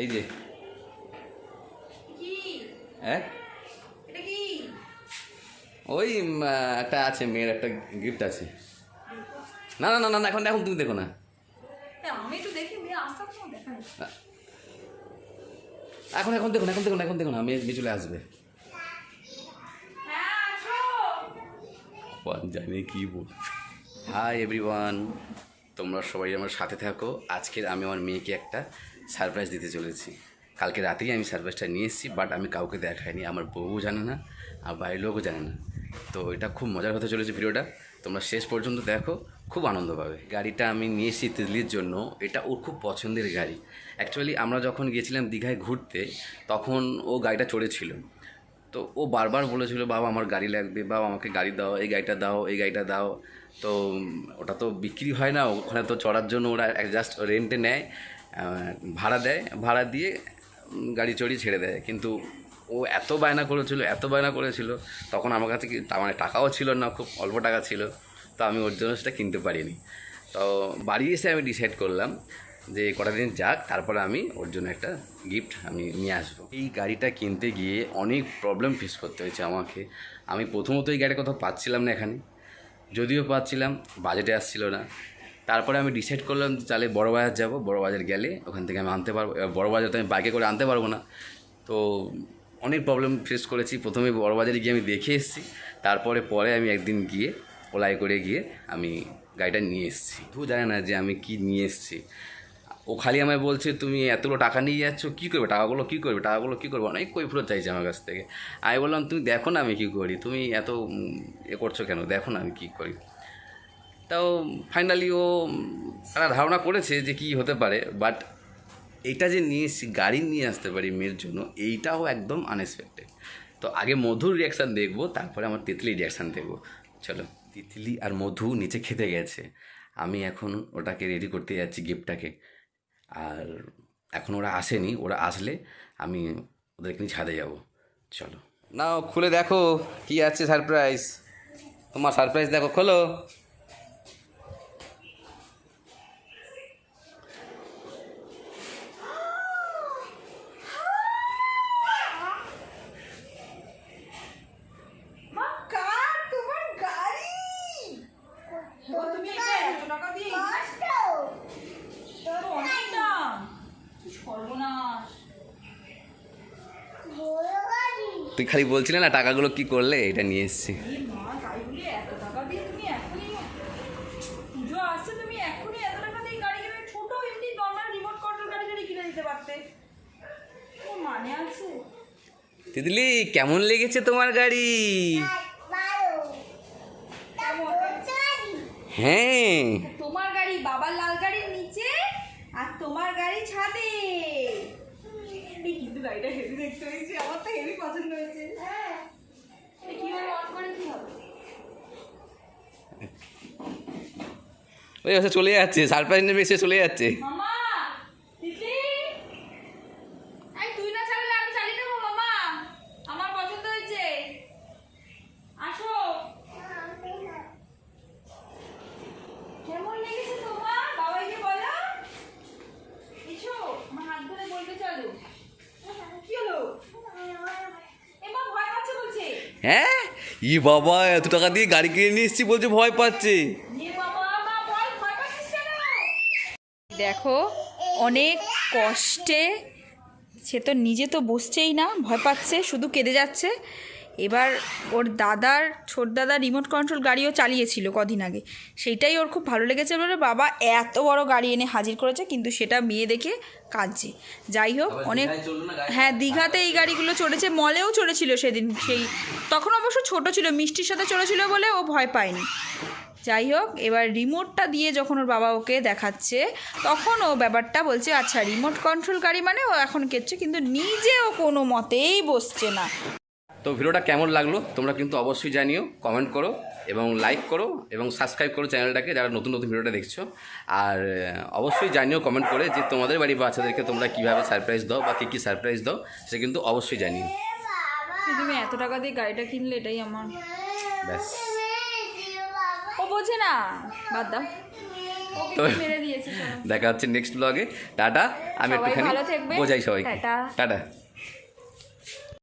এই যে হ্যাঁ ওই একটা আছে, মেয়ের একটা গিফট আছে। না না না না এখন এখন তুমি দেখো না, এখন এখন দেখুন, এখন দেখুন, এখন দেখুন, মেয়ে চলে আসবে। জানি কি বল। হাই এভরিওয়ান, তোমরা সবাই আমার সাথে থাকো। আজকের আমি আমার মেয়েকে একটা সারপ্রাইজ দিতে চলেছি। কালকে রাতেই আমি সারপ্রাইজটা নিয়ে এসেছি, বাট আমি কাউকে দেখাইনি, আমার বউও জানে না আর বাড়ির লোকও জানে না। তো এটা খুব মজার হতে চলেছে ভিডিওটা, তোমরা শেষ পর্যন্ত দেখো, খুব আনন্দ পাবে। গাড়িটা আমি নিয়ে এসেছি তিতলির জন্য, এটা ওর খুব পছন্দের গাড়ি। অ্যাকচুয়ালি আমরা যখন গিয়েছিলাম দীঘায় ঘুরতে, তখন ও গাড়িটা চড়েছিল। তো ও বারবার বলেছিল, বাবা আমার গাড়ি লাগবে, বাবা আমাকে গাড়ি দাও, এই গাড়িটা দাও, এই গাড়িটা দাও। তো ওটা তো বিক্রি হয় না, ওখানে তো চড়ার জন্য ওরা জাস্ট রেন্টে নেয়, ভাড়া দেয়, ভাড়া দিয়ে গাড়ি চড়িয়ে ছেড়ে দেয়। কিন্তু ও এত বায়না করেছিল, এত বায়না করেছিল, তখন আমার কাছে মানে টাকাও ছিল না, খুব অল্প টাকা ছিল। তো আমি ওর জন্য সেটা কিনতে পারিনি। তো বাড়ি এসে আমি ডিসাইড করলাম যে কটা দিন যাক, তারপরে আমি ওর জন্য একটা গিফট আমি নিয়ে আসবো। এই গাড়িটা কিনতে গিয়ে অনেক প্রবলেম ফেস করতে হয়েছে আমাকে। আমি প্রথমত এই গাড়ির কথা পাচ্ছিলাম না এখানে, যদিও পাচ্ছিলাম বাজেটে আসছিল না। তারপরে আমি ডিসাইড করলাম যে তাহলে বড়বাজার যাব, বড়বাজার গেলে ওখান থেকে আমি আনতে পারবো। বড়বাজার তো আমি বাইকে করে আনতে পারবো না। তো অনেক প্রবলেম ফেস করেছি। প্রথমে বড়বাজারে গিয়ে আমি দেখে এসেছি, পরে আমি একদিন গিয়ে ওলাই করে গিয়ে আমি গাড়িটা নিয়ে এসেছি। কেউ জানে না যে আমি কি নিয়ে এসেছি। ও খালি আমায় বলছে, তুমি এতগুলো টাকা নিয়ে যাচ্ছ, কী করবে টাকাগুলো, কী করবে টাকাগুলো, কী করবে, অনেক কৈফিয়ত চাইছে আমার কাছ থেকে। আমি বললাম, তুমি দেখো না আমি কী করি, তুমি এত করছো কেন, দেখো না আমি কী করি। তাও ফাইনালি ও একটা ধারণা করেছে যে কী হতে পারে। বাট এটা যে নিয়ে এসেছি, গাড়ি নিয়ে আসতে পারি মেয়ের জন্য, এইটাও একদম আনএক্সপেক্টেড। তো আগে মধুর রিয়াকশান দেখবো, তারপরে আমার তিতলির রিয়াকশান দেখবো। চলো, তিতলি আর মধু নিচে খেতে গেছে, আমি এখন ওটাকে রেডি করতে যাচ্ছি গিফটটাকে। আর এখন ওরা আসেনি, ওরা আসলে আমি ওদেরকে নিয়ে ছাদে যাবো। চলো নাও, খুলে দেখো কি আছে সারপ্রাইজ। তোমার সারপ্রাইজ দেখো, খোলো। তুই খালি বলছিলে না টাকাগুলো কি করলে, এটা নিয়ে এসেছি। তিতলি কেমন লেগেছে তোমার গাড়ি? হ্যাঁ, তোমার গাড়ি বাবার লাল গাড়ির নিচে আর তোমার গাড়ি ছাদে। কিন্তু গাড়িটা হেভি দেখতে হয়েছে, আমার তো হেভি পছন্দ হয়েছে। কিভাবে অন করে কি হবে? ওই এসে চলে যাচ্ছে, সারপ্রাইজ নেবে এসে চলে যাচ্ছে। মামা তিতলি, এই তুই না চালালে আমি চালিয়ে দেবো। মামা আমার পছন্দ হয়েছে, আসো। কেমন লেগেছে তোমার বাবাইকে বলো। এসো আমার হাত ধরে বলতে চলো। কি হলো? এমা ভয় পাচ্ছে বলছে। হ্যাঁ, ই বাবা এত টাকা দিয়ে গাড়ি কিনে নিয়ে এসেছি বলছে ভয় পাচ্ছে। দেখো অনেক কষ্টে, সে তো নিজে তো বসছেই না, ভয় পাচ্ছে, শুধু কেঁদে যাচ্ছে। এবার ওর দাদার ছোট দাদা রিমোট কন্ট্রোল গাড়িও চালিয়েছিল কদিন আগে, সেইটাই ওর খুব ভালো লেগেছে বলে বাবা এত বড় গাড়ি এনে হাজির করেছে, কিন্তু সেটা মেয়ে দেখে কাঁদছে। যাই হোক, অনেক, হ্যাঁ দীঘাতে এই গাড়িগুলো চড়েছে, মলেও চড়েছিল সেদিন, তখন অবশ্য ছোট ছিল, মিষ্টির সাথে চড়েছিল বলে ও ভয় পায়নি। যাই হোক, এবার রিমোটটা দিয়ে যখন ওর বাবা ওকে দেখাচ্ছে, তখন ও ব্যাপারটা বলছে, আচ্ছা রিমোট কন্ট্রোল গাড়ি মানে ও এখন কেচ্ছে, কিন্তু নিজেও কোনো মতেই বসছে না। তো ভিডিওটা কেমন লাগলো তোমরা কিন্তু অবশ্যই জানিও, কমেন্ট করো এবং লাইক করো এবং সাবস্ক্রাইব করো চ্যানেলটাকে, যারা নতুন নতুন ভিডিওটা দেখছো। আর অবশ্যই জানিও কমেন্ট করে যে তোমাদের বাড়ি বাচ্চাদেরকে তোমরা কীভাবে সারপ্রাইজ দাও বা কী সারপ্রাইজ দাও, সেটা কিন্তু অবশ্যই জানিও। তুমি এত টাকা দিয়ে গাড়িটা কিনলে, এটাই আমার ব্যাস। ও বোঝে না, বাদ দাও, ওকে মেরে দিয়েছে। আছে, শোনো। দেখা হচ্ছে নেক্সট ব্লগে। টাটা। আমি সবাই একটুখানি ভালো থাকবে। বোঝাই সবাইকে। টাটা। টাটা।